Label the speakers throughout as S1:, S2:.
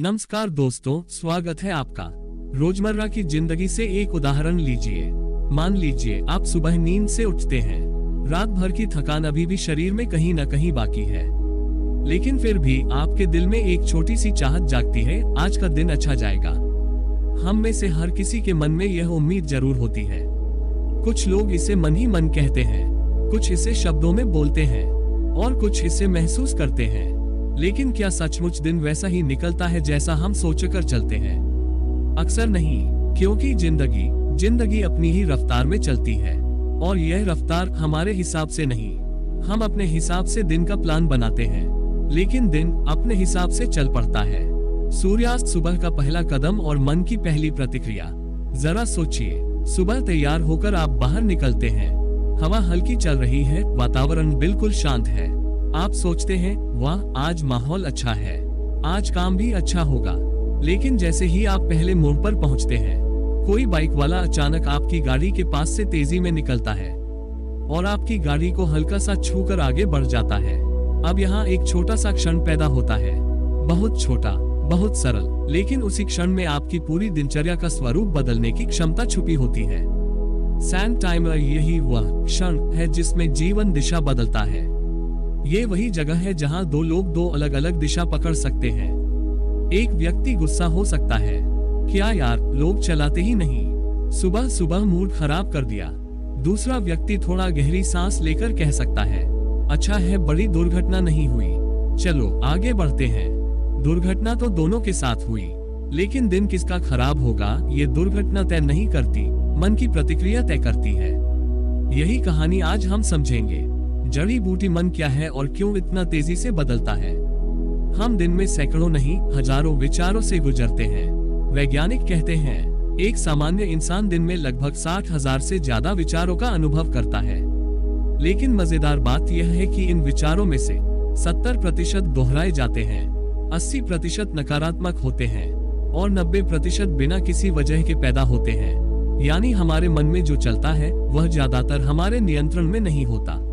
S1: नमस्कार दोस्तों, स्वागत है आपका। रोजमर्रा की जिंदगी से एक उदाहरण लीजिए। मान लीजिए आप सुबह नींद से उठते हैं। रात भर की थकान अभी भी शरीर में कहीं न कहीं बाकी है, लेकिन फिर भी आपके दिल में एक छोटी सी चाहत जागती है, आज का दिन अच्छा जाएगा। हम में से हर किसी के मन में यह उम्मीद जरूर होती है। कुछ लोग इसे मन ही मन कहते हैं, कुछ इसे शब्दों में बोलते हैं और कुछ इसे महसूस करते हैं। लेकिन क्या सचमुच दिन वैसा ही निकलता है जैसा हम सोचकर चलते हैं? अक्सर नहीं, क्योंकि जिंदगी अपनी ही रफ्तार में चलती है और यह रफ्तार हमारे हिसाब से नहीं। हम अपने हिसाब से दिन का प्लान बनाते हैं, लेकिन दिन अपने हिसाब से चल पड़ता है। सूर्यास्त सुबह का पहला कदम और मन की पहली प्रतिक्रिया। जरा सोचिए, सुबह तैयार होकर आप बाहर निकलते हैं। हवा हल्की चल रही है, वातावरण बिल्कुल शांत है। आप सोचते हैं, वाह, आज माहौल अच्छा है, आज काम भी अच्छा होगा। लेकिन जैसे ही आप पहले मोड़ पर पहुंचते हैं, कोई बाइक वाला अचानक आपकी गाड़ी के पास से तेजी में निकलता है और आपकी गाड़ी को हल्का सा छूकर आगे बढ़ जाता है। अब यहाँ एक छोटा सा क्षण पैदा होता है, बहुत छोटा, बहुत सरल, लेकिन उसी क्षण में आपकी पूरी दिनचर्या का स्वरूप बदलने की क्षमता छुपी होती है। सैंड टाइमर यही वह क्षण है जिसमें जीवन दिशा बदलता है। ये वही जगह है जहां दो लोग दो अलग अलग दिशा पकड़ सकते हैं। एक व्यक्ति गुस्सा हो सकता है, क्या यार, लोग चलाते ही नहीं, सुबह सुबह मूड खराब कर दिया। दूसरा व्यक्ति थोड़ा गहरी सांस लेकर कह सकता है, अच्छा है, बड़ी दुर्घटना नहीं हुई, चलो आगे बढ़ते हैं। दुर्घटना तो दोनों के साथ हुई, लेकिन दिन किसका खराब होगा ये दुर्घटना तय नहीं करती, मन की प्रतिक्रिया तय करती है। यही कहानी आज हम समझेंगे। जड़ी बूटी मन क्या है और क्यों इतना तेजी से बदलता है। हम दिन में सैकड़ों नहीं, हजारों विचारों से गुजरते हैं। वैज्ञानिक कहते हैं, एक सामान्य इंसान दिन में लगभग 60,000 से ज्यादा विचारों का अनुभव करता है। लेकिन मजेदार बात यह है कि इन विचारों में से 70% दोहराए जाते हैं, 80% नकारात्मक होते हैं और 90% बिना किसी वजह के पैदा होते हैं। यानी हमारे मन में जो चलता है वह ज्यादातर हमारे नियंत्रण में नहीं होता।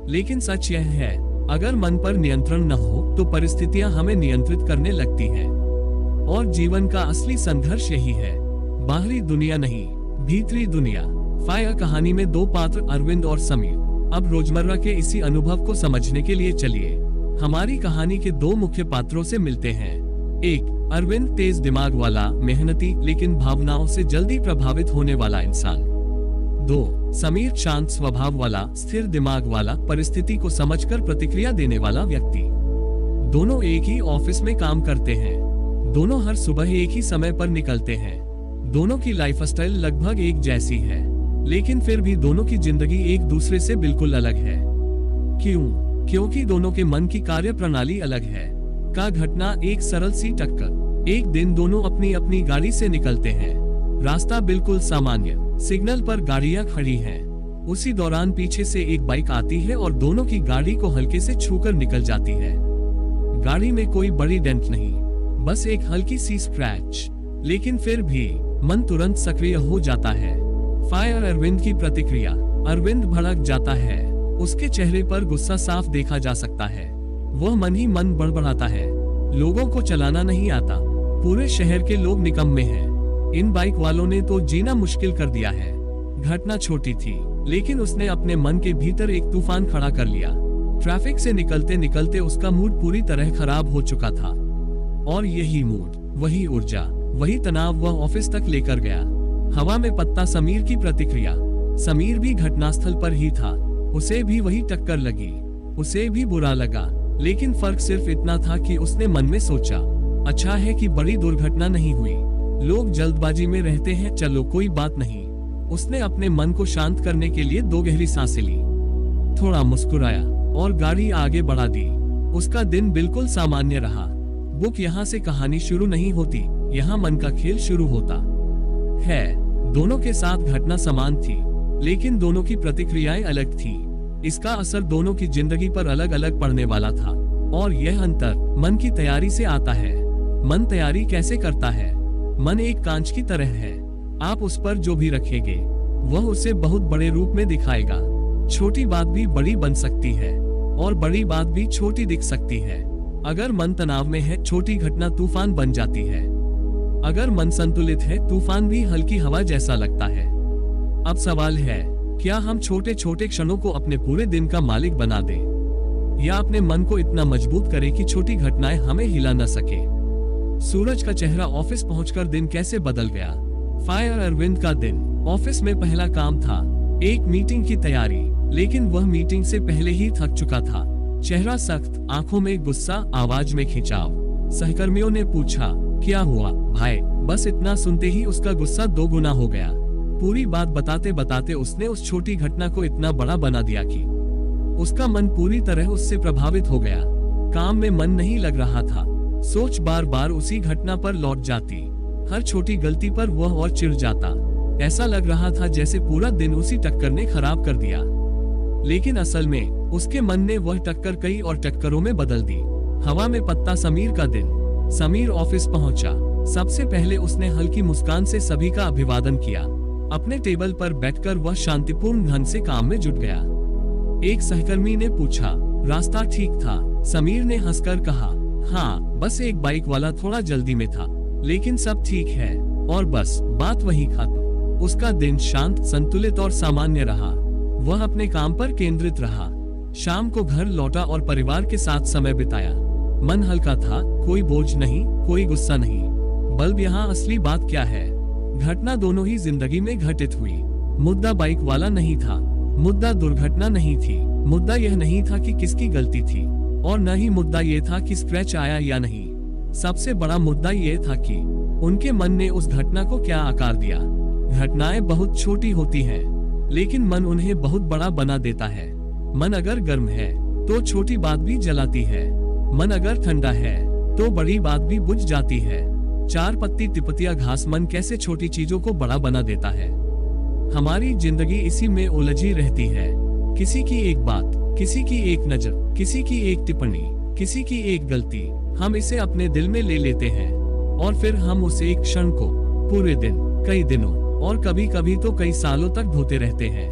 S1: लेकिन सच यह है, अगर मन पर नियंत्रण न हो तो परिस्थितियां हमें नियंत्रित करने लगती हैं। और जीवन का असली संघर्ष यही है, बाहरी दुनिया नहीं, भीतरी दुनिया। फायर कहानी में दो पात्र अरविंद और समीर। अब रोजमर्रा के इसी अनुभव को समझने के लिए चलिए हमारी कहानी के दो मुख्य पात्रों से मिलते हैं। एक, अरविंद तेज दिमाग वाला, मेहनती, लेकिन भावनाओं से जल्दी प्रभावित होने वाला इंसान। दो, समीर, शांत स्वभाव वाला, स्थिर दिमाग वाला, परिस्थिति को समझकर प्रतिक्रिया देने वाला व्यक्ति। दोनों एक ही ऑफिस में काम करते हैं, दोनों हर सुबह एक ही समय पर निकलते हैं, दोनों की लाइफस्टाइल लगभग एक जैसी है, लेकिन फिर भी दोनों की जिंदगी एक दूसरे से बिल्कुल अलग है। क्यों? क्योंकि दोनों के मन की कार्य प्रणाली अलग है। का घटना, एक सरल सी टक्कर। एक दिन दोनों अपनी अपनी गाड़ी से निकलते हैं। रास्ता बिल्कुल सामान्य, सिग्नल पर गाड़ियां खड़ी हैं। उसी दौरान पीछे से एक बाइक आती है और दोनों की गाड़ी को हल्के से छूकर निकल जाती है। गाड़ी में कोई बड़ी डेंट नहीं, बस एक हल्की सी स्क्रैच, लेकिन फिर भी मन तुरंत सक्रिय हो जाता है। फायर अरविंद की प्रतिक्रिया। अरविंद भड़क जाता है, उसके चेहरे पर गुस्सा साफ देखा जा सकता है। वह मन ही मन बड़बड़ाता है, लोगों को चलाना नहीं आता, पूरे शहर के लोग निकम्मे हैं, इन बाइक वालों ने तो जीना मुश्किल कर दिया है। घटना छोटी थी, लेकिन उसने अपने मन के भीतर एक तूफान खड़ा कर लिया। ट्रैफिक से निकलते निकलते उसका मूड पूरी तरह खराब हो चुका था और यही मूड, वही ऊर्जा, वही तनाव वह ऑफिस तक लेकर गया। हवा में पत्ता, समीर की प्रतिक्रिया। समीर भी घटनास्थल पर ही था, उसे भी वही टक्कर लगी, उसे भी बुरा लगा, लेकिन फर्क सिर्फ इतना था कि उसने मन में सोचा, अच्छा है कि बड़ी दुर्घटना नहीं हुई, लोग जल्दबाजी में रहते हैं, चलो कोई बात नहीं। उसने अपने मन को शांत करने के लिए दो गहरी सांसें ली, थोड़ा मुस्कुराया और गाड़ी आगे बढ़ा दी। उसका दिन बिल्कुल सामान्य रहा। बुक यहाँ से कहानी शुरू नहीं होती, यहाँ मन का खेल शुरू होता है। दोनों के साथ घटना समान थी, लेकिन दोनों की प्रतिक्रियाएं अलग थी। इसका असर दोनों की जिंदगी पर अलग अलग पड़ने वाला था और यह अंतर मन की तैयारी से आता है। मन तैयारी कैसे करता है? मन एक कांच की तरह है, आप उस पर जो भी रखेंगे वह उसे बहुत बड़े रूप में दिखाएगा। छोटी बात भी बड़ी बन सकती है और बड़ी बात भी छोटी दिख सकती है। अगर मन तनाव में है, छोटी घटना तूफान बन जाती है। अगर मन संतुलित है, तूफान भी हल्की हवा जैसा लगता है। अब सवाल है, क्या हम छोटे छोटे क्षणों को अपने पूरे दिन का मालिक बना दें, या अपने मन को इतना मजबूत करें कि छोटी घटनाएं हमें हिला न सके। सूरज का चेहरा ऑफिस पहुंचकर दिन कैसे बदल गया। फायर अरविंद का दिन। ऑफिस में पहला काम था एक मीटिंग की तैयारी, लेकिन वह मीटिंग से पहले ही थक चुका था। चेहरा सख्त, आंखों में गुस्सा, आवाज में खिंचाव। सहकर्मियों ने पूछा, क्या हुआ भाई? बस इतना सुनते ही उसका गुस्सा 2 गुना हो गया। पूरी बात बताते बताते उसने उस छोटी घटना को इतना बड़ा बना दिया कि उसका मन पूरी तरह उससे प्रभावित हो गया। काम में मन नहीं लग रहा था। सोच बार बार उसी घटना पर लौट जाती। हर छोटी गलती पर वह और चिढ़ जाता। ऐसा लग रहा था जैसे पूरा दिन उसी टक्कर ने खराब कर दिया। लेकिन असल में उसके मन ने वह टक्कर कई और टक्करों में बदल दी। हवा में पत्ता। समीर का दिन। समीर ऑफिस पहुंचा। सबसे पहले उसने हल्की मुस्कान से सभी का अभिवादन किया। अपने टेबल पर बैठकर वह शांतिपूर्ण ढंग से काम में जुट गया। एक सहकर्मी ने पूछा, रास्ता ठीक था? समीर ने हंसकर कहा, हाँ, बस एक बाइक वाला थोड़ा जल्दी में था, लेकिन सब ठीक है। और बस बात वहीं खत्म। उसका दिन शांत, संतुलित और सामान्य रहा। वह अपने काम पर केंद्रित रहा। शाम को घर लौटा और परिवार के साथ समय बिताया। मन हल्का था, कोई बोझ नहीं, कोई गुस्सा नहीं। बल्ब यहाँ असली बात क्या है? घटना दोनों ही जिंदगी में घटित हुई। मुद्दा बाइक वाला नहीं था, मुद्दा दुर्घटना नहीं थी, मुद्दा यह नहीं था कि किसकी गलती थी, और न ही मुद्दा ये था कि स्क्रैच आया या नहीं। सबसे बड़ा मुद्दा ये था कि उनके मन ने उस घटना को क्या आकार दिया। घटनाएं बहुत छोटी होती हैं, लेकिन मन उन्हें बहुत बड़ा बना देता है। मन अगर गर्म है तो छोटी बात भी जलाती है। मन अगर ठंडा है तो बड़ी बात भी बुझ जाती है। 4 पत्ती तिपतिया घास। मन कैसे छोटी चीजों को बड़ा बना देता है। हमारी जिंदगी इसी में उलझी रहती है। किसी की एक बात, किसी की एक नजर, किसी की एक टिप्पणी, किसी की एक गलती, हम इसे अपने दिल में ले लेते हैं, और फिर हम उस एक क्षण को पूरे दिन, कई दिनों और कभी कभी तो कई सालों तक ढोते रहते हैं।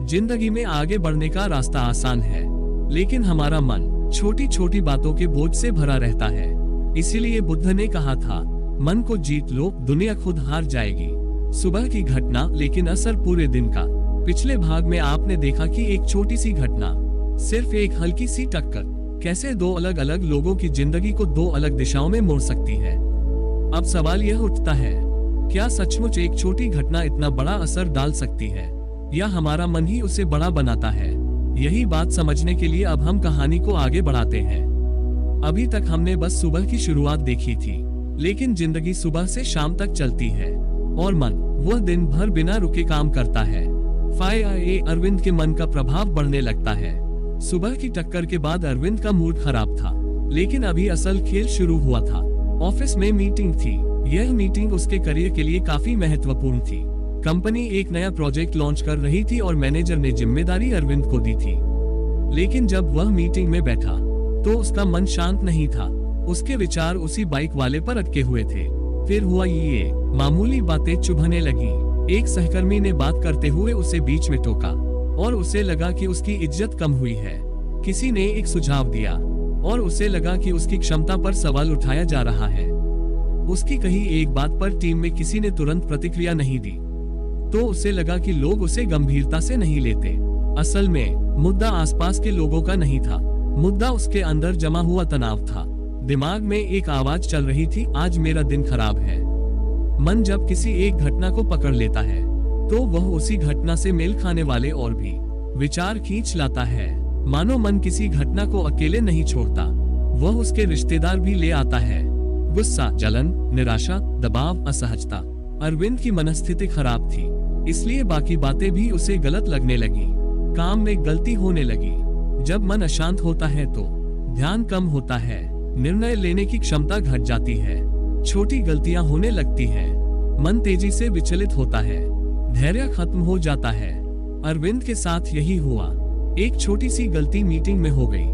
S1: जिंदगी में आगे बढ़ने का रास्ता आसान है, लेकिन हमारा मन छोटी छोटी बातों के बोझ से भरा रहता है। इसीलिए बुद्ध ने कहा था, मन को जीत लो, दुनिया खुद हार जाएगी। सुबह की घटना, लेकिन असर पूरे दिन का। पिछले भाग में आपने देखा कि एक छोटी सी घटना, सिर्फ एक हल्की सी टक्कर, कैसे 2 अलग अलग लोगों की जिंदगी को 2 अलग दिशाओं में मोड़ सकती है। अब सवाल यह उठता है, क्या सचमुच एक छोटी घटना इतना बड़ा असर डाल सकती है, या हमारा मन ही उसे बड़ा बनाता है? यही बात समझने के लिए अब हम कहानी को आगे बढ़ाते हैं। अभी तक हमने बस सुबह की शुरुआत देखी थी, लेकिन जिंदगी सुबह से शाम तक चलती है, और मन वह दिन भर बिना रुके काम करता है। फायर अरविंद के मन का प्रभाव बढ़ने लगता है। सुबह की टक्कर के बाद अरविंद का मूड खराब था, लेकिन अभी असल खेल शुरू हुआ था। ऑफिस में मीटिंग थी। यह मीटिंग उसके करियर के लिए काफी महत्वपूर्ण थी। कंपनी एक नया प्रोजेक्ट लॉन्च कर रही थी और मैनेजर ने जिम्मेदारी अरविंद को दी थी। लेकिन जब वह मीटिंग में बैठा तो उसका मन शांत नहीं था। उसके विचार उसी बाइक वाले पर अटके हुए थे। फिर हुआ ये, मामूली बातें चुभने लगी। एक सहकर्मी ने बात करते हुए उसे बीच में टोका, और उसे लगा कि उसकी इज्जत कम हुई है। किसी ने एक सुझाव दिया, और उसे लगा कि उसकी क्षमता पर सवाल उठाया जा रहा है। उसकी कही एक बात पर टीम में किसी ने तुरंत प्रतिक्रिया नहीं दी, तो उसे लगा कि लोग उसे गंभीरता से नहीं लेते। असल में मुद्दा आसपास के लोगों का नहीं था, मुद्दा उसके अंदर जमा हुआ तनाव था। दिमाग में एक आवाज चल रही थी, आज मेरा दिन खराब है। मन जब किसी एक घटना को पकड़ लेता है, तो वह उसी घटना से मेल खाने वाले और भी विचार खींच लाता है। मानो मन किसी घटना को अकेले नहीं छोड़ता, वह उसके रिश्तेदार भी ले आता है। गुस्सा, जलन, निराशा, दबाव, असहजता। अरविंद की मनस्थिति खराब थी, इसलिए बाकी बातें भी उसे गलत लगने लगी। काम में गलती होने लगी। जब मन अशांत होता है तो ध्यान कम होता है, निर्णय लेने की क्षमता घट जाती है, छोटी गलतियां होने लगती हैं, मन तेजी से विचलित होता है, धैर्य खत्म हो जाता है। अरविंद के साथ यही हुआ। एक छोटी सी गलती मीटिंग में हो गई।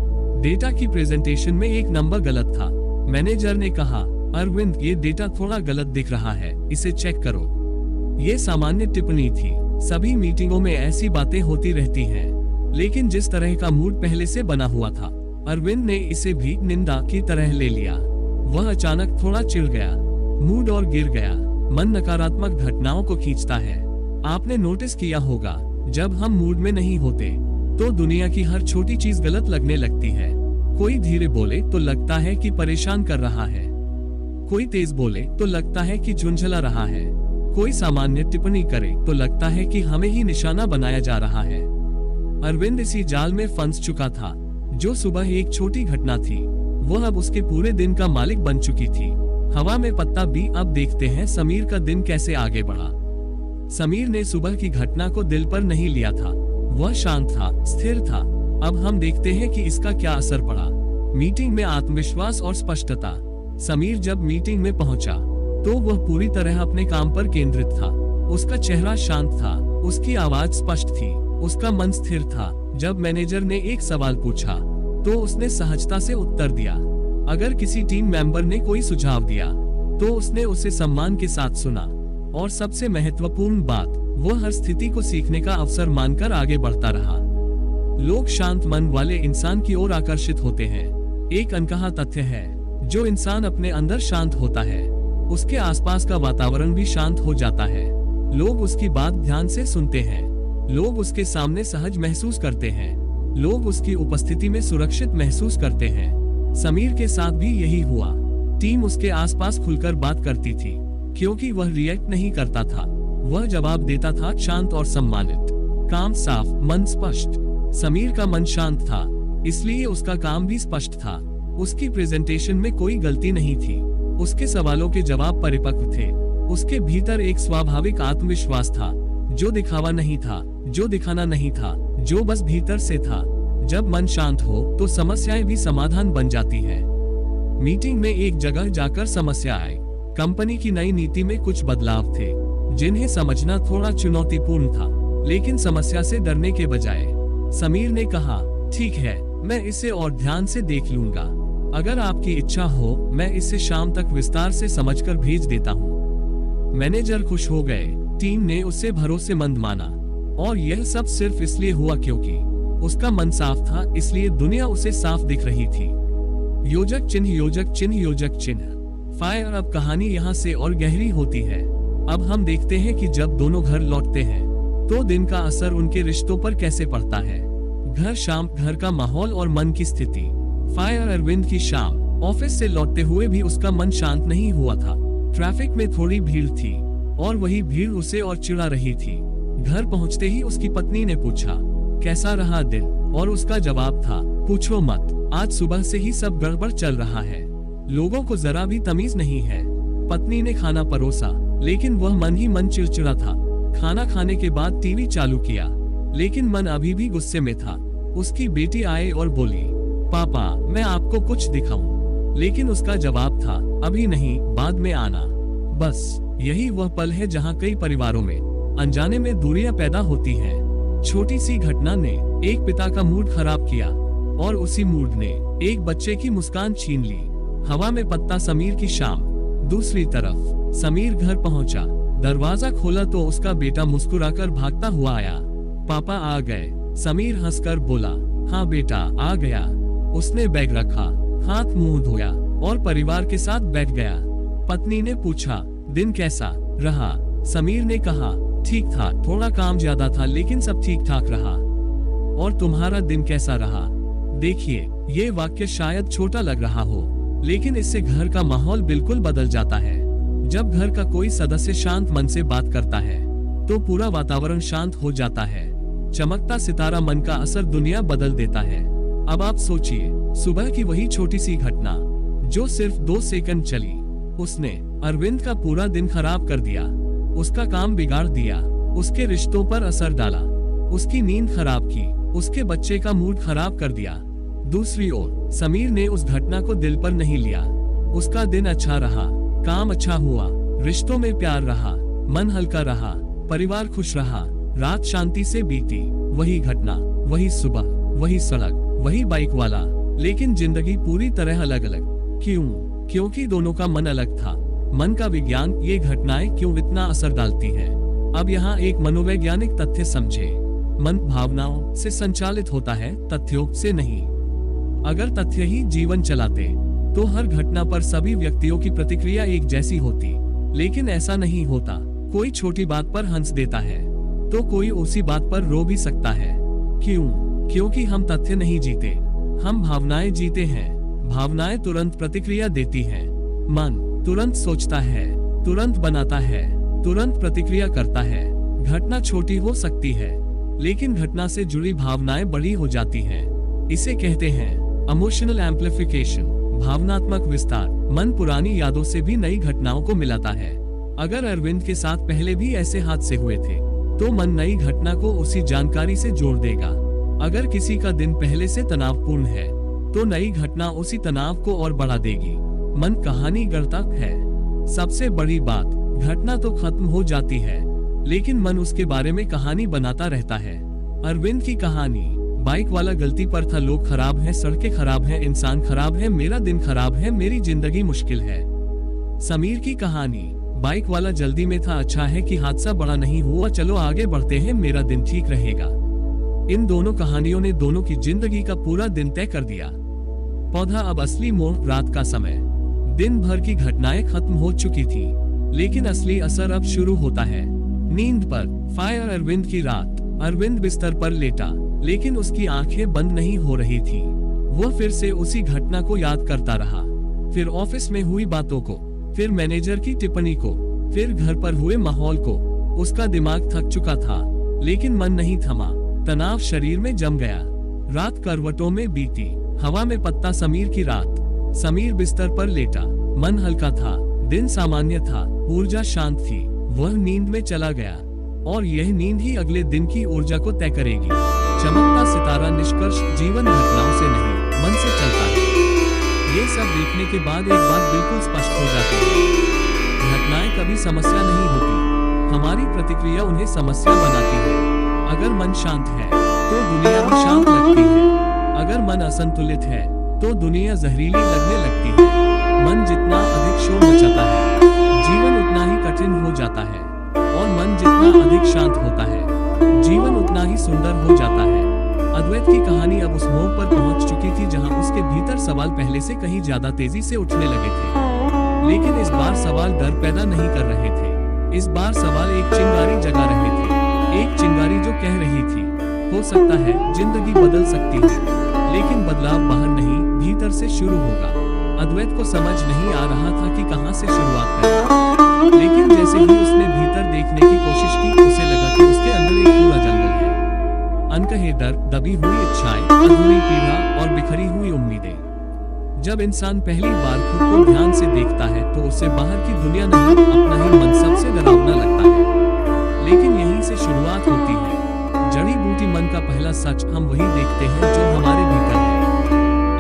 S1: डेटा की प्रेजेंटेशन में एक नंबर गलत था। मैनेजर ने कहा, अरविंद, ये डेटा थोड़ा गलत दिख रहा है, इसे चेक करो। ये सामान्य टिप्पणी थी। सभी मीटिंगों में ऐसी बातें होती रहती हैं, लेकिन जिस तरह का मूड पहले से बना हुआ था, अरविंद ने इसे भी निंदा की तरह ले लिया। वह अचानक थोड़ा चिढ़ गया, मूड और गिर गया। मन नकारात्मक घटनाओं को खींचता है। आपने नोटिस किया होगा, जब हम मूड में नहीं होते तो दुनिया की हर छोटी चीज गलत लगने लगती है। कोई धीरे बोले तो लगता है कि परेशान कर रहा है, कोई तेज बोले तो लगता है कि झुंझला रहा है, कोई सामान्य टिप्पणी करे तो लगता है कि हमें ही निशाना बनाया जा रहा है। अरविंद इसी जाल में फंस चुका था। जो सुबह एक छोटी घटना थी, वह अब उसके पूरे दिन का मालिक बन चुकी थी। हवा में पत्ता भी। अब देखते हैं समीर का दिन कैसे आगे बढ़ा। समीर ने सुबह की घटना को दिल पर नहीं लिया था। वह शांत था, स्थिर था। अब हम देखते हैं कि इसका क्या असर पड़ा। मीटिंग में आत्मविश्वास और स्पष्टता। समीर जब मीटिंग में पहुंचा तो वह पूरी तरह अपने काम पर केंद्रित था। उसका चेहरा शांत था, उसकी आवाज स्पष्ट थी, उसका मन स्थिर था। जब मैनेजर ने एक सवाल पूछा तो उसने सहजता से उत्तर दिया। अगर किसी टीम मेंबर ने कोई सुझाव दिया तो उसने उसे सम्मान के साथ सुना। और सबसे महत्वपूर्ण बात, वह हर स्थिति को सीखने का अवसर मानकर आगे बढ़ता रहा। लोग शांत मन वाले इंसान की ओर आकर्षित होते हैं। एक अनकहा तथ्य है, जो इंसान अपने अंदर शांत होता है, उसके आसपास का वातावरण भी शांत हो जाता है। लोग उसकी बात ध्यान से सुनते हैं, लोग उसके सामने सहज महसूस करते हैं, लोग उसकी उपस्थिति में सुरक्षित महसूस करते हैं। समीर के साथ भी यही हुआ। टीम उसके आसपास खुलकर बात करती थी, क्योंकि वह रिएक्ट नहीं करता था, वह जवाब देता था, शांत और सम्मानित। काम साफ, मन स्पष्ट। समीर का मन शांत था, इसलिए उसका काम भी स्पष्ट था। उसकी प्रेजेंटेशन में कोई गलती नहीं थी, उसके सवालों के जवाब परिपक्व थे। उसके भीतर एक स्वाभाविक आत्मविश्वास था, जो दिखावा नहीं था, जो दिखाना नहीं था, जो बस भीतर से था। जब मन शांत हो तो समस्याएं भी समाधान बन जाती हैं। मीटिंग में एक जगह जाकर समस्या आई। कंपनी की नई नीति में कुछ बदलाव थे, जिन्हें समझना थोड़ा चुनौतीपूर्ण था। लेकिन समस्या से डरने के बजाय समीर ने कहा, ठीक है, मैं इसे और ध्यान से देख लूंगा। अगर आपकी इच्छा हो, मैं इसे शाम तक विस्तार से समझकर भेज देता हूँ। मैनेजर खुश हो गए। टीम ने उसे भरोसेमंद माना, और यह सब सिर्फ इसलिए हुआ क्योंकि उसका मन साफ था, इसलिए दुनिया उसे साफ दिख रही थी। योजक चिन्ह, योजक चिन्ह, योजक चिन्ह। फायर। अब कहानी यहाँ से और गहरी होती है। अब हम देखते हैं कि जब दोनों घर लौटते हैं तो दिन का असर उनके रिश्तों पर कैसे पड़ता है। घर शाम, घर का माहौल और मन की स्थिति। फायर। अरविंद की शाम। ऑफिस से लौटते हुए भी उसका मन शांत नहीं हुआ था। ट्रैफिक में थोड़ी भीड़ थी, और वही भीड़ उसे और चिढ़ा रही थी। घर पहुंचते ही उसकी पत्नी ने पूछा, कैसा रहा दिन? और उसका जवाब था, पूछो मत, आज सुबह से ही सब गड़बड़ चल रहा है। लोगों को जरा भी तमीज नहीं है। पत्नी ने खाना परोसा, लेकिन वह मन ही मन चिड़चिड़ा था। खाना खाने के बाद टीवी चालू किया, लेकिन मन अभी भी गुस्से में था। उसकी बेटी आई और बोली, पापा, मैं आपको कुछ दिखाऊं। लेकिन उसका जवाब था, अभी नहीं, बाद में आना। बस यही वह पल है जहां कई परिवारों में अनजाने में दूरियां पैदा होती हैं। छोटी सी घटना ने एक पिता का मूड खराब किया, और उसी मूड ने एक बच्चे की मुस्कान छीन ली। हवा में पत्ता। समीर की शाम। दूसरी तरफ समीर घर पहुंचा। दरवाजा खोला तो उसका बेटा मुस्कुराकर भागता हुआ आया। पापा आ गए। समीर हंसकर बोला, हाँ बेटा, आ गया। उसने बैग रखा, हाथ मुंह धोया और परिवार के साथ बैठ गया। पत्नी ने पूछा, दिन कैसा रहा? समीर ने कहा, ठीक था, थोड़ा काम ज्यादा था, लेकिन सब ठीक ठाक रहा। और तुम्हारा दिन कैसा रहा? देखिए, ये वाक्य शायद छोटा लग रहा हो, लेकिन इससे घर का माहौल बिल्कुल बदल जाता है। जब घर का कोई सदस्य शांत मन से बात करता है तो पूरा वातावरण शांत हो जाता है। चमकता सितारा मन का असर दुनिया बदल देता है। अब आप सोचिए, सुबह की वही छोटी सी घटना जो सिर्फ 2 सेकंड चली, उसने अरविंद का पूरा दिन खराब कर दिया। उसका काम बिगाड़ दिया, उसके रिश्तों पर असर डाला, उसकी नींद खराब की, उसके बच्चे का मूड खराब कर दिया। दूसरी ओर समीर ने उस घटना को दिल पर नहीं लिया। उसका दिन अच्छा रहा, काम अच्छा हुआ, रिश्तों में प्यार रहा, मन हल्का रहा, परिवार खुश रहा, रात शांति से बीती। वही घटना, वही सुबह, वही सड़क, वही बाइक वाला, लेकिन जिंदगी पूरी तरह अलग अलग। क्यों? क्योंकि दोनों का मन अलग था। मन का विज्ञान। ये घटनाएं क्यों इतना असर डालती हैं? अब यहाँ एक मनोवैज्ञानिक तथ्य समझे। मन भावनाओं से संचालित होता है, तथ्यों से नहीं। अगर तथ्य ही जीवन चलाते तो हर घटना पर सभी व्यक्तियों की प्रतिक्रिया एक जैसी होती, लेकिन ऐसा नहीं होता। कोई छोटी बात पर हंस देता है तो कोई उसी बात पर रो भी सकता है। क्यों? क्योंकि हम तथ्य नहीं जीते, हम भावनाएं जीते हैं। भावनाएं तुरंत प्रतिक्रिया देती हैं। मन तुरंत सोचता है, तुरंत बनाता है, तुरंत प्रतिक्रिया करता है। घटना छोटी हो सकती है, लेकिन घटना से जुड़ी भावनाएं बड़ी हो जाती हैं। इसे कहते हैं इमोशनल एम्प्लीफिकेशन, भावनात्मक विस्तार। मन पुरानी यादों से भी नई घटनाओं को मिलाता है। अगर अरविंद के साथ पहले भी ऐसे हादसे हुए थे तो मन नई घटना को उसी जानकारी से जोड़ देगा। अगर किसी का दिन पहले से तनावपूर्ण है तो नई घटना उसी तनाव को और बढ़ा देगी। मन कहानी गढ़ता है। सबसे बड़ी बात, घटना तो खत्म हो जाती है, लेकिन मन उसके बारे में कहानी बनाता रहता है। अरविंद की कहानी, बाइक वाला गलती पर था, लोग खराब हैं, सड़कें खराब हैं, इंसान खराब है, मेरा दिन खराब है, मेरी जिंदगी मुश्किल है। समीर की कहानी, बाइक वाला जल्दी में था, अच्छा है कि हादसा बड़ा नहीं हुआ, चलो आगे बढ़ते हैं, मेरा दिन ठीक रहेगा। इन दोनों कहानियों ने दोनों की जिंदगी का पूरा दिन तय कर दिया। पौधा अब असली मोड़, रात का समय। दिन भर की घटनाएं खत्म हो चुकी थी, लेकिन असली असर अब शुरू होता है। नींद पर फायर अरविंद की रात। अरविंद बिस्तर पर लेटा, लेकिन उसकी आंखें बंद नहीं हो रही थी। वह फिर से उसी घटना को याद करता रहा, फिर ऑफिस में हुई बातों को, फिर मैनेजर की टिप्पणी को, फिर घर पर हुए माहौल को। उसका दिमाग थक चुका था, लेकिन मन नहीं थमा। तनाव शरीर में जम गया। रात करवटों में बीती, हवा में पत्ता। समीर की रात। समीर बिस्तर पर लेटा, मन हल्का था, दिन सामान्य था, ऊर्जा शांत थी। वह नींद में चला गया, और यह नींद ही अगले दिन की ऊर्जा को तय करेगी। चमकता सितारा। निष्कर्ष, जीवन घटनाओं से नहीं, मन से चलता है। ये सब देखने के बाद एक बात बिल्कुल स्पष्ट हो जाती है, घटनाएं कभी समस्या नहीं होती, हमारी प्रतिक्रिया उन्हें समस्या बनाती है। अगर मन शांत है तो दुनिया भी शांत लगती है। अगर मन असंतुलित है तो दुनिया जहरीली लगने लगती है। मन जितना अधिक शोर मचाता है, जीवन उतना ही कठिन हो जाता है, और मन जितना अधिक शांत होता है, जीवन उतना ही सुंदर हो जाता है। अद्वैत की कहानी अब उस मोड़ पर पहुंच चुकी थी जहां उसके भीतर सवाल पहले से कहीं ज्यादा तेजी से उठने लगे थे। लेकिन इस बार सवाल डर पैदा नहीं कर रहे थे। इस बार सवाल एक चिंगारी जगा रहे थे, एक चिंगारी जो कह रही थी, हो सकता है जिंदगी बदल सकती है, लेकिन बदलाव बाहर नहीं, भीतर से शुरू होगा। अद्वैत को समझ नहीं आ रहा था कि कहां से शुरुआत करें, लेकिन जैसे ही उसने भीतर देखने की कोशिश की, उसे लगा कि उसके अंदर एक पूरा जंगल है। अनकहे डर, दबी हुई इच्छाएं, अधूरी पीड़ा और बिखरी हुई उम्मीदें। जब इंसान पहली बार खुद को ध्यान से देखता है तो उसे बाहर की दुनिया नहीं, अपना ही मन सबसे डरावना लगता है। लेकिन यहीं से शुरुआत होती है। जड़ी बूटी मन का पहला सच, हम वही देखते हैं जो हमारे भीतर है।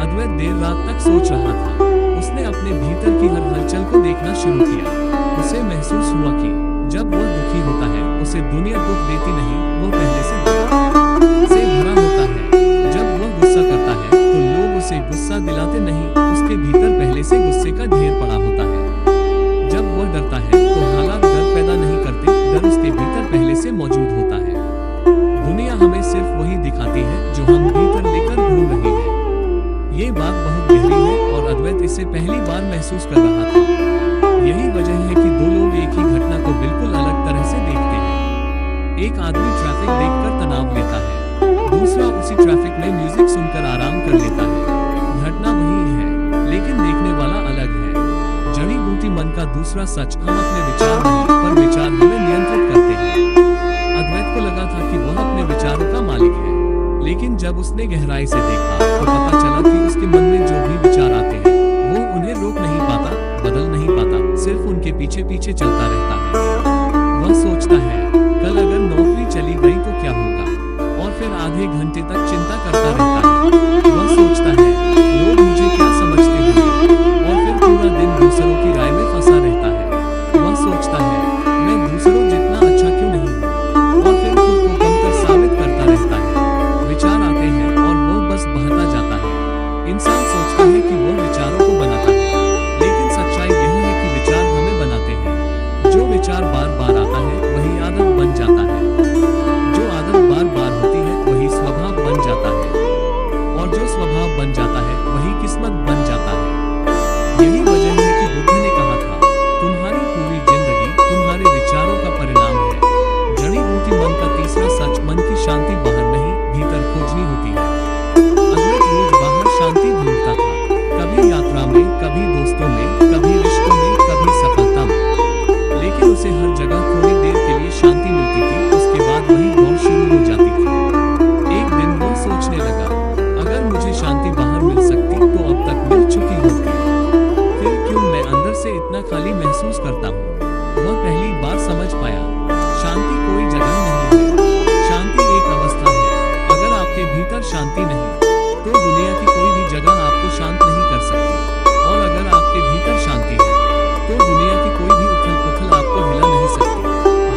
S1: अद्वैत देर रात तक सोच रहा था। उसने अपने भीतर की हर हलचल को देखना शुरू किया। उसे महसूस हुआ कि जब वह दुखी होता है, उसे दुनिया दुख देती नहीं, वो पहले से भरा होता है। जब वह गुस्सा करता है तो लोग उसे गुस्सा दिलाते नहीं, उसके भीतर पहले से गुस्से का ढेर पड़ा होता है। जब वह डरता है तो हालात डर पैदा नहीं करते, डर उसके भीतर पहले से मौजूद होता है। दुनिया हमें सिर्फ वही दिखाती है जो हम भीतर लेकर घूम रहे हैं। ये बात बहुत गहरी है और अद्वैत इसे पहली बार महसूस कर रहा था। यही वजह है कि दो लोग एक ही घटना को बिल्कुल अलग तरह से देखते हैं। एक आदमी ट्रैफिक देखकर तनाव लेता है, दूसरा उसी ट्रैफिक में म्यूजिक सुनकर आराम कर लेता है। घटना वही है, लेकिन देखने वाला अलग है। जड़ी बूटी मन का दूसरा सच, हम अपने विचार नहीं, पर विचार हमें नियंत्रित करते हैं। अद्वैत को लगा था कि वह अपने विचारों का मालिक है, लेकिन जब उसने गहराई से देखा तो पता चला कि उसके मन में जो भी विचार आते हैं, वो उन्हें रोक नहीं पाता, बदल नहीं पाता, सिर्फ उनके पीछे पीछे चलता रहता है। वह सोचता है, कल अगर नौकरी चली गई तो क्या होगा, और फिर आधे घंटे तक चिंता करता रहता है। वह सोचता है, लोग मुझे क्या समझते होंगे, और फिर पूरा दिन दूसरों की राय में फंसा रहता है। वह सोचता है, मैं दूसरों जितना अच्छा क्यों नहीं हूँ, और फिर खुद को कमतर साबित करता रहता है। विचार आते हैं और वो बस बहता जाता है। इंसान सोचता है कि वो विचारों को बनाता है, लेकिन सच्चाई यह है कि विचार हमें बनाते हैं। जो विचार महसूस करता हूँ। वह पहली बार समझ पाया, शांति कोई जगह नहीं है, शांति एक अवस्था है। अगर आपके भीतर शांति नहीं, तो दुनिया की कोई भी जगह आपको शांत नहीं कर सकती। और अगर आपके भीतर शांति है, तो दुनिया की कोई भी उथल पुथल आपको हिला नहीं सकती।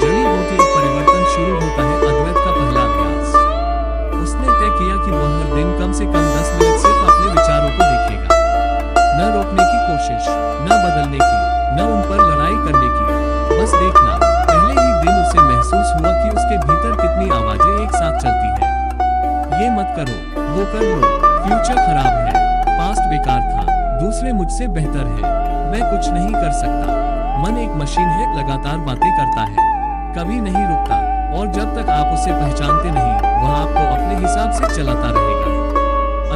S1: जड़ी बूटी परिवर्तन शुरू होता है अद्वैत का पहला अभ्यास। उसने तय किया कि वह हर दिन कम से कम 10 मिनट सिर्फ अपने विचारों को देखेगा, न रोकने की कोशिश, न बदलने की, न उन पर लड़ाई करने की, बस देखना। पहले ही दिन उसे महसूस हुआ कि उसके भीतर कितनी आवाजें एक साथ चलती है। ये मत करो, वो कर लो, फ्यूचर खराब है, पास्ट बेकार था, दूसरे मुझसे बेहतर है, मैं कुछ नहीं कर सकता। मन एक मशीन है, लगातार बातें करता है, कभी नहीं रुकता, और जब तक आप उसे पहचानते नहीं, वह आपको अपने हिसाब से चलाता रहेगा।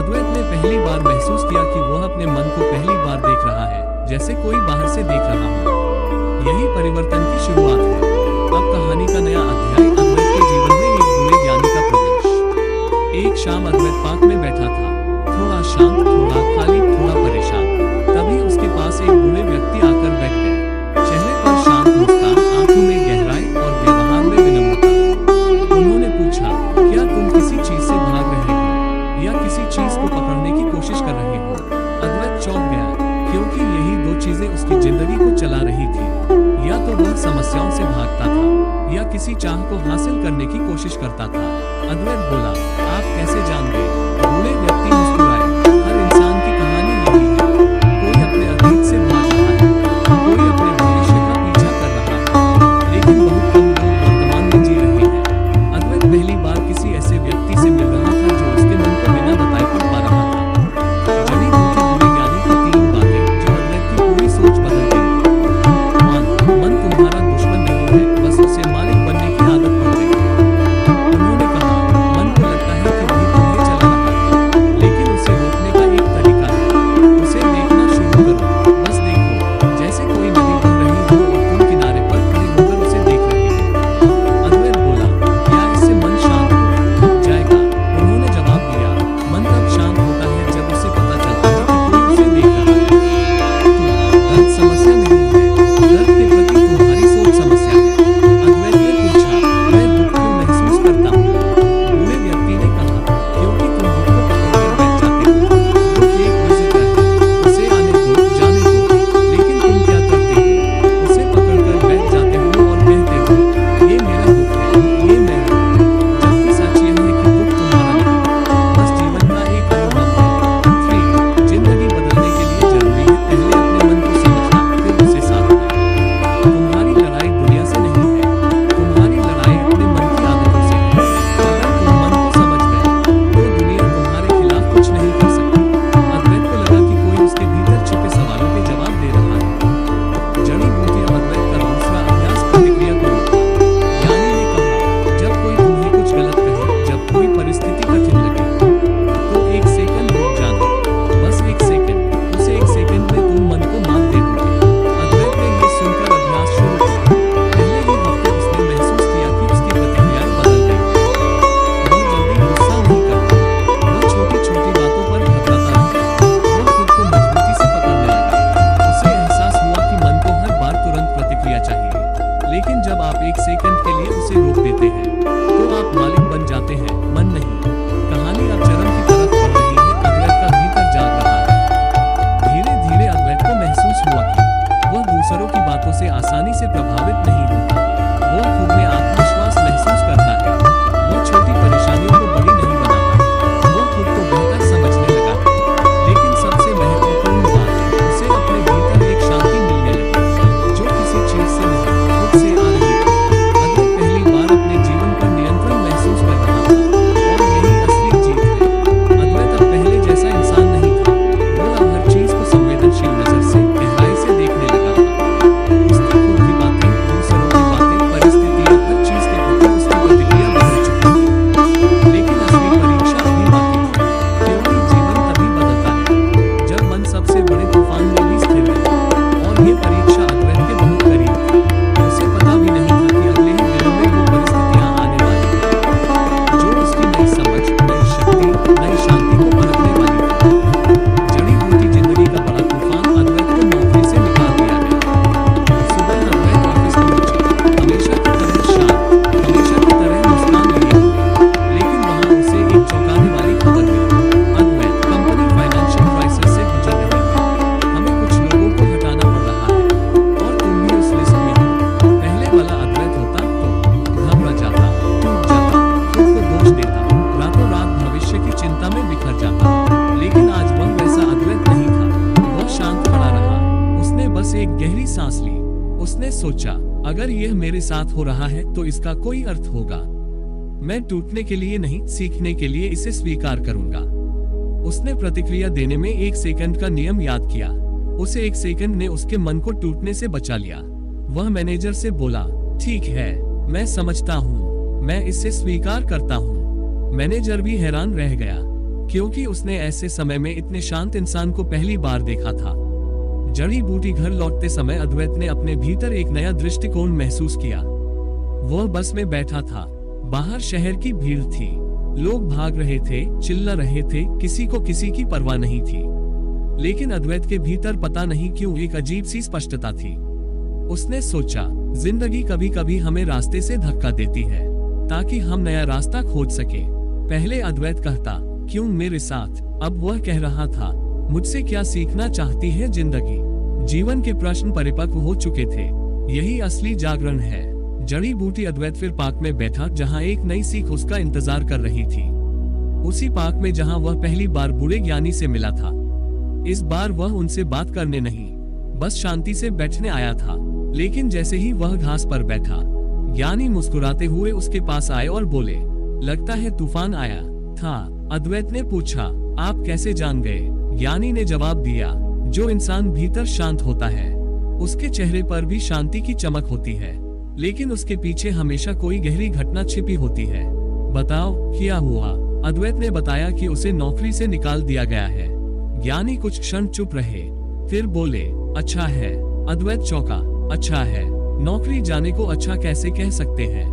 S1: अद्वैत ने पहली बार महसूस किया कि वह अपने मन को पहली बार देख रहा है, जैसे कोई बाहर से देख रहा हो। यही परिवर्तन की शुरुआत है। अब कहानी का नया अध्याय, अद्वैत के जीवन में एक बूढ़े ज्ञानी का प्रवेश। एक शाम अद्वैत पार्क में बैठा था, थोड़ा शांत, थोड़ा खाली, थोड़ा परेशान। तभी उसके पास एक बूढ़े व्यक्ति आकर बैठ गए। चेहरे पर शांत मुस्कान, आंखों में गहराई और व्यवहार में विनम्रता। उन्होंने पूछा, क्या तुम किसी चीज से भाग रहे हो या किसी चीज को पकड़ने की कोशिश कर रहे हो? अद्वैत चौंक गया, क्योंकि यही दो चीजें उसकी जिंदगी को चला रही थी। या तो वह समस्याओं से भागता था, या किसी चाह को हासिल करने की कोशिश करता था। अद्वैत बोला, आप कैसे जान गए? बूढ़े व्यक्ति मुस्कुराए, हर इंसान की कहानी यही है। कोई अपने अतीत से भाग रहा है, कोई अपने भविष्य का पीछा कर रहा है, लेकिन बहुत कम लोग वर्तमान में जी रहे हैं। अद्वैत पहली बार किसी ऐसे व्यक्ति से मिल रहा था जो उसके मन को बिना बताए पढ़ पा रहा था। जड़ी बूटी बूढ़े ज्ञानी की 3 बातें जो अद्वैत की पूरी सोच बदल गई। मन तुम्हारा दुश्मन नहीं है, बस उसे मालिक बनने की आदत पड़ गई। उन्होंने कहा, मन को लगता है कि वही तुम्हें चला रहा है, लेकिन उसे रोकने का एक तरीका है, उसे देखना शुरू करो। बस देखो, जैसे कोई नदी बह रही हो और तुम किनारे पर खड़े होकर उसे देख रहे हो। अद्वैत बोला, क्या इससे मन शांत हो जाएगा? उन्होंने जवाब दिया, मन तब शांत होता है जब उसे पता चलता है कि कोई उसे देख रहा है। दर्द समस्या नहीं है, दर्द के प्रति तुम्हारी सोच समस्या है। अद्वैत ने पूछा, मैं दुख क्यों महसूस करता हूँ? बूढ़े व्यक्ति ने कहा, क्योंकि तुम दुख को पकड़कर बैठ जाते हो। दुख एक विजिटर है, उसे आने दो, जाने दो, लेकिन तुम क्या करते हो? उसे पकड़कर बैठ जाते हो और कहते हो, ये मेरा दुख है, ये मैं हूँ। जबकि सच यह है कि दुख तुम्हारा नहीं, बस जीवन का एक अनुभव है। 3. जिंदगी बदलने के लिए जरूरी है पहले अपने मन को समझना, फिर उसे साधना। तुम्हारी लड़ाई दुनिया से नहीं है, तुम्हारी लड़ाई अपने मन की आदतों से है। अगर तुम मन को समझ गए, तो दुनिया तुम्हारे खिलाफ कुछ नहीं कर सकती। अद्वैत को लगा कि कोई उसके भीतर छिपे सवालों के जवाब दे रहा है। जड़ी बूटी अद्वैत का दूसरा अभ्यास, प्रतिक्रिया को रोकना। ज्ञानी ने कहा, जब कोई तुम्हें कुछ गलत कहे, जब कोई परिस्थिति कठिन लगे, तो 1 सेकंड रुक जाना, बस 1 सेकंड। उसे 1 सेकंड में तुम मन को मात दे दोगे। अद्वैत ने ये सुनकर अभ्यास शुरू किया। पहले ही हफ्ते उसने महसूस किया कि उसकी प्रतिक्रियाएं बदल गई हैं। वह जल्दी गुस्सा नहीं करता, वह छोटी-छोटी बातों पर घबराता नहीं, वह खुद को मजबूती से पकड़ने लगा। उसे एहसास हुआ कि मन को हर बार तुरंत प्रतिक्रिया चाहिए, लेकिन जब आप 1 सेकंड के लिए उसे रोक देते हैं, तो आप मालिक बन जाते हैं, मन नहीं। कहानी अब चरम की तरफ बढ़ रही है। अद्वैत का भीतर जाग रहा है। धीरे-धीरे अद्वैत को महसूस हुआ कि वह दूसरों की बातों से आसानी से प्रभावित नहीं होता। वो खुद में आत्मविश्वास महसूस करता है। वो छोटी परेशानियों को बड़ी नहीं बनाता। वो खुद को बेहतर समझने लगा है। लेकिन सबसे महत्वपूर्ण बात, उसे अपने भीतर एक शांति मिलने लगी, जो किसी चीज से नहीं, खुद से आ रही थी। अद्वैत पहली बार अपने जीवन पर नियंत्रण महसूस कर रहा था, और यही असली जीत है। अद्वैत अब पहले जैसा इंसान नहीं था। वो अब हर चीज को संवेदनशील नजर से, गहराई से देखने लगा था। उसकी खुद की बातें, दूसरों की बातें, परिस्थितियां, हर सोचा, अगर यह मेरे साथ हो रहा है तो इसका कोई अर्थ होगा। मैं टूटने के लिए नहीं, सीखने के लिए इसे स्वीकार करूंगा। उसने प्रतिक्रिया देने में 1 सेकंड का नियम याद किया। उसे 1 सेकंड ने उसके मन को टूटने से बचा लिया। वह मैनेजर से बोला, ठीक है, मैं समझता हूँ, मैं इसे स्वीकार करता हूँ। मैनेजर भी हैरान रह गया, क्योंकि उसने ऐसे समय में इतने शांत इंसान को पहली बार देखा था। जड़ी बूटी घर लौटते समय अद्वैत ने अपने भीतर एक नया दृष्टिकोण महसूस किया। वह बस में बैठा था। बाहर शहर की भीड़ थी, लोग भाग रहे थे, चिल्ला रहे थे, किसी को किसी की परवाह नहीं थी। लेकिन अद्वैत के भीतर पता नहीं क्यों एक अजीब सी स्पष्टता थी। उसने सोचा, जिंदगी कभी कभी हमें रास्ते से धक्का देती है ताकि हम नया रास्ता खोज सके। पहले अद्वैत कहता, क्यों मेरे साथ? अब वह कह रहा था, मुझसे क्या सीखना चाहती है जिंदगी? जीवन के प्रश्न परिपक्व हो चुके थे। यही असली जागरण है। जड़ी बूटी अद्वैत फिर पार्क में बैठा, जहां एक नई सीख उसका इंतजार कर रही थी। उसी पार्क में जहां वह पहली बार बूढ़े ज्ञानी से मिला था। इस बार वह उनसे बात करने नहीं, बस शांति से बैठने आया था। लेकिन जैसे ही वह घास पर बैठा, ज्ञानी मुस्कुराते हुए उसके पास आए और बोले, लगता है तूफान आया था। अद्वैत ने पूछा, आप कैसे जान गए? ज्ञानी ने जवाब दिया, जो इंसान भीतर शांत होता है उसके चेहरे पर भी शांति की चमक होती है, लेकिन उसके पीछे हमेशा कोई गहरी घटना छिपी होती है। बताओ क्या हुआ? अद्वैत ने बताया कि उसे नौकरी से निकाल दिया गया है। ज्ञानी कुछ क्षण चुप रहे, फिर बोले, अच्छा है। अद्वैत चौंका, अच्छा है? नौकरी जाने को अच्छा कैसे कह सकते हैं?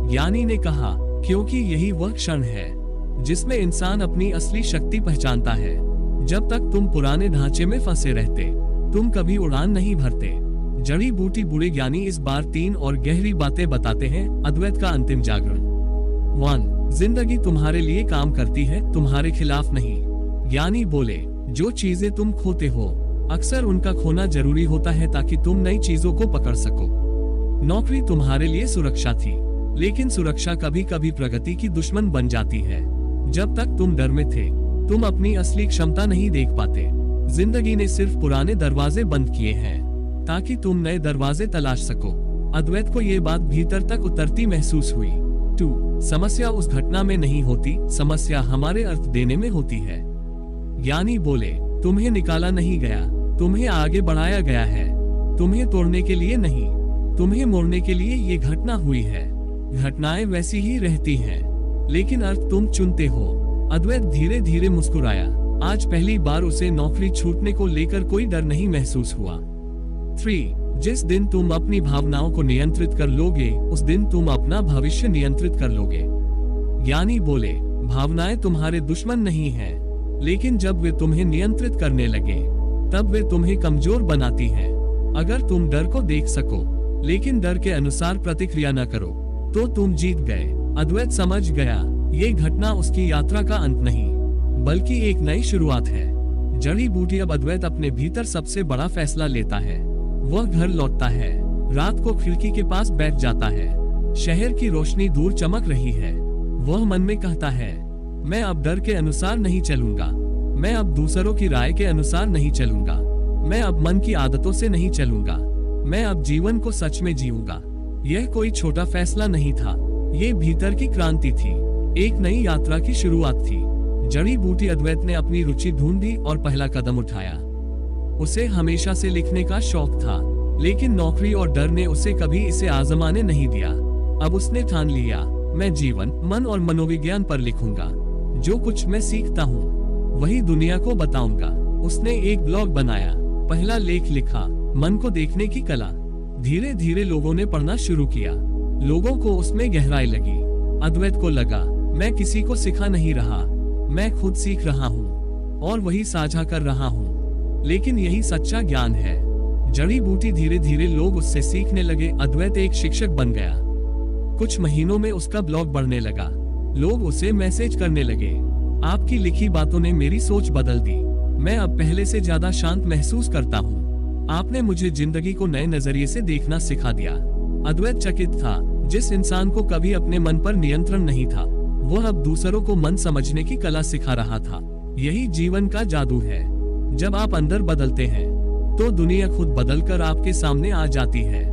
S1: ज्ञानी ने कहा, क्योंकि यही वह क्षण है जिसमें इंसान अपनी असली शक्ति पहचानता है। जब तक तुम पुराने ढांचे में फंसे रहते, तुम कभी उड़ान नहीं भरते। जड़ी बूटी बूढ़े ज्ञानी इस बार 3 और गहरी बातें बताते हैं। अद्वैत का अंतिम जागरण। 1. जिंदगी तुम्हारे लिए काम करती है, तुम्हारे खिलाफ नहीं। ज्ञानी बोले, जो चीजें तुम खोते हो, अक्सर उनका खोना जरूरी होता है ताकि तुम नई चीजों को पकड़ सको। नौकरी तुम्हारे लिए सुरक्षा थी, लेकिन सुरक्षा कभी कभी प्रगति की दुश्मन बन जाती है। जब तक तुम डर में थे, तुम अपनी असली क्षमता नहीं देख पाते। जिंदगी ने सिर्फ पुराने दरवाजे बंद किए हैं ताकि तुम नए दरवाजे तलाश सको। अद्वैत को ये बात भीतर तक उतरती महसूस हुई। 2. समस्या उस घटना में नहीं होती, समस्या हमारे अर्थ देने में होती है। ज्ञानी बोले, तुम्हें निकाला नहीं गया, तुम्हें आगे बढ़ाया गया है। तुम्हें तोड़ने के लिए नहीं, तुम्हें मोड़ने के लिए ये घटना हुई है। घटनाएं वैसी ही रहती हैं, लेकिन अर्थ तुम चुनते हो। अद्वैत धीरे धीरे मुस्कुराया। आज पहली बार उसे नौकरी छूटने को लेकर कोई डर नहीं महसूस हुआ। 3. जिस दिन तुम अपनी भावनाओं को नियंत्रित कर लोगे, उस दिन तुम अपना भविष्य नियंत्रित कर लोगे। ज्ञानी बोले, भावनाएं तुम्हारे दुश्मन नहीं हैं, लेकिन जब वे तुम्हें नियंत्रित करने लगे, तब वे तुम्हें कमजोर बनाती हैं। अगर तुम डर को देख सको, लेकिन डर के अनुसार प्रतिक्रिया न करो, तो तुम जीत गए। अद्वैत समझ गया, ये घटना उसकी यात्रा का अंत नहीं, बल्कि एक नई शुरुआत है। जड़ी बूटी अब अद्वैत अपने भीतर सबसे बड़ा फैसला लेता है। वह घर लौटता है, रात को खिड़की के पास बैठ जाता है। शहर की रोशनी दूर चमक रही है। वह मन में कहता है, मैं अब डर के अनुसार नहीं चलूंगा, मैं अब दूसरों की राय के अनुसार नहीं चलूंगा, मैं अब मन की आदतों से नहीं चलूंगा, मैं अब जीवन को सच में जीऊंगा। यह कोई छोटा फैसला नहीं था, ये भीतर की क्रांति थी, एक नई यात्रा की शुरुआत थी। जड़ी बूटी अद्वैत ने अपनी रुचि ढूंढी और पहला कदम उठाया। उसे हमेशा से लिखने का शौक था, लेकिन नौकरी और डर ने उसे कभी इसे आजमाने नहीं दिया। अब उसने ठान लिया, मैं जीवन, मन और मनोविज्ञान पर लिखूंगा। जो कुछ मैं सीखता हूँ, वही दुनिया को बताऊंगा। उसने एक ब्लॉग बनाया, पहला लेख लिखा, मन को देखने की कला। धीरे धीरे लोगों ने पढ़ना शुरू किया। लोगों को उसमें गहराई लगी। अद्वैत को लगा, मैं किसी को सिखा नहीं रहा, मैं खुद सीख रहा हूँ और वही साझा कर रहा हूँ। लेकिन यही सच्चा ज्ञान है। जड़ी बूटी धीरे धीरे लोग उससे सीखने लगे। अद्वैत एक शिक्षक बन गया। कुछ महीनों में उसका ब्लॉग बढ़ने लगा। लोग उसे मैसेज करने लगे, आपकी लिखी बातों ने मेरी सोच बदल दी, मैं अब पहले से ज्यादा शांत महसूस करता हूँ, आपने मुझे जिंदगी को नए नजरिए से देखना सिखा दिया। अद्वैत चकित था, जिस इंसान को कभी अपने मन पर नियंत्रण नहीं था, वह अब दूसरों को मन समझने की कला सिखा रहा था। यही जीवन का जादू है। जब आप अंदर बदलते हैं, तो दुनिया खुद बदलकर आपके सामने आ जाती है।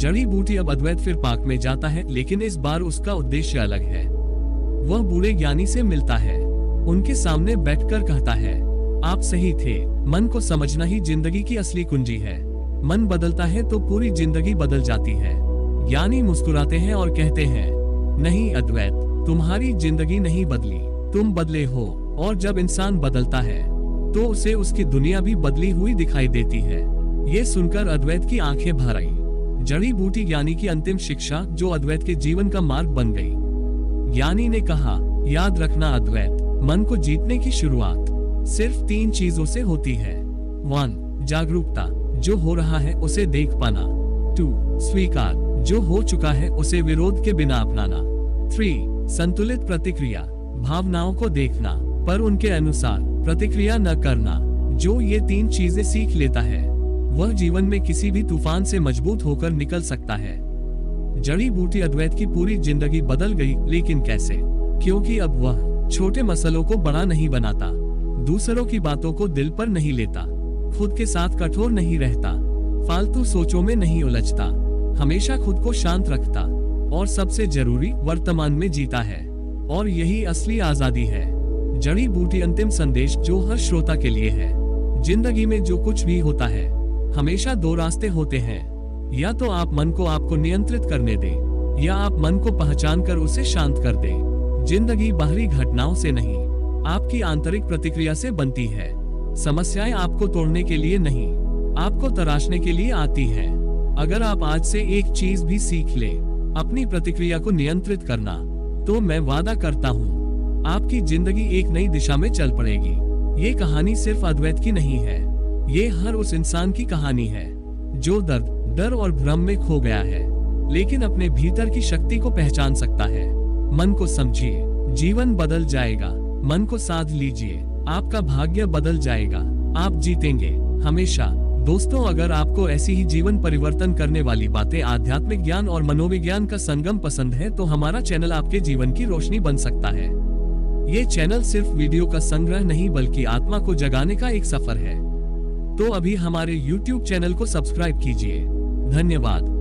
S1: जड़ी बूटी अब अद्वैत फिर पार्क में जाता है, लेकिन इस बार उसका उद्देश्य अलग है। वह बूढ़े ज्ञानी से मिलता है, उनके सामने बैठकर कहता है, आप सही थे, मन को समझना ही जिंदगी की असली कुंजी है। मन बदलता है तो पूरी जिंदगी बदल जाती है। ज्ञानी मुस्कुराते हैं और कहते हैं, नहीं अद्वैत, तुम्हारी जिंदगी नहीं बदली, तुम बदले हो। और जब इंसान बदलता है तो उसे उसकी दुनिया भी बदली हुई दिखाई देती है। ये सुनकर अद्वैत की आंखें भर आई। जड़ी बूटी ज्ञानी की अंतिम शिक्षा जो अद्वैत के जीवन का मार्ग बन गई। ज्ञानी ने कहा, याद रखना अद्वैत, मन को जीतने की शुरुआत सिर्फ 3 चीजों से होती है। 1. जागरूकता, जो हो रहा है उसे देख पाना। 2. स्वीकार, जो हो चुका है उसे विरोध के बिना अपनाना। 3. संतुलित प्रतिक्रिया, भावनाओं को देखना पर उनके अनुसार प्रतिक्रिया न करना। जो ये 3 चीजें सीख लेता है वह जीवन में किसी भी तूफान से मजबूत होकर निकल सकता है। जड़ी बूटी अद्वैत की पूरी जिंदगी बदल गई, लेकिन कैसे? क्योंकि अब वह छोटे मसलों को बड़ा नहीं बनाता, दूसरों की बातों को दिल पर नहीं लेता, खुद के साथ कठोर नहीं रहता, फालतू सोचों में नहीं उलझता, हमेशा खुद को शांत रखता और सबसे जरूरी वर्तमान में जीता है। और यही असली आजादी है। जड़ी बूटी अंतिम संदेश जो हर श्रोता के लिए है, जिंदगी में जो कुछ भी होता है हमेशा 2 रास्ते होते हैं। या तो आप मन को आपको नियंत्रित करने दें, या आप मन को पहचान कर उसे शांत कर दें। जिंदगी बाहरी घटनाओं से नहीं, आपकी आंतरिक प्रतिक्रिया से बनती है। समस्याएं आपको तोड़ने के लिए नहीं, आपको तराशने के लिए आती हैं। अगर आप आज से एक चीज भी सीख लें, अपनी प्रतिक्रिया को नियंत्रित करना, तो मैं वादा करता हूँ आपकी जिंदगी एक नई दिशा में चल पड़ेगी। ये कहानी सिर्फ अद्वैत की नहीं है, ये हर उस इंसान की कहानी है जो दर्द, डर और भ्रम में खो गया है, लेकिन अपने भीतर की शक्ति को पहचान सकता है। मन को समझिए, जीवन बदल जाएगा। मन को साध लीजिए, आपका भाग्य बदल जाएगा, आप जीतेंगे हमेशा। दोस्तों, अगर आपको ऐसी ही जीवन परिवर्तन करने वाली बातें, आध्यात्मिक ज्ञान और मनोविज्ञान का संगम पसंद है तो हमारा चैनल आपके जीवन की रोशनी बन सकता है। ये चैनल सिर्फ वीडियो का संग्रह नहीं बल्कि आत्मा को जगाने का एक सफर है। तो अभी हमारे YouTube चैनल को सब्सक्राइब कीजिए। धन्यवाद।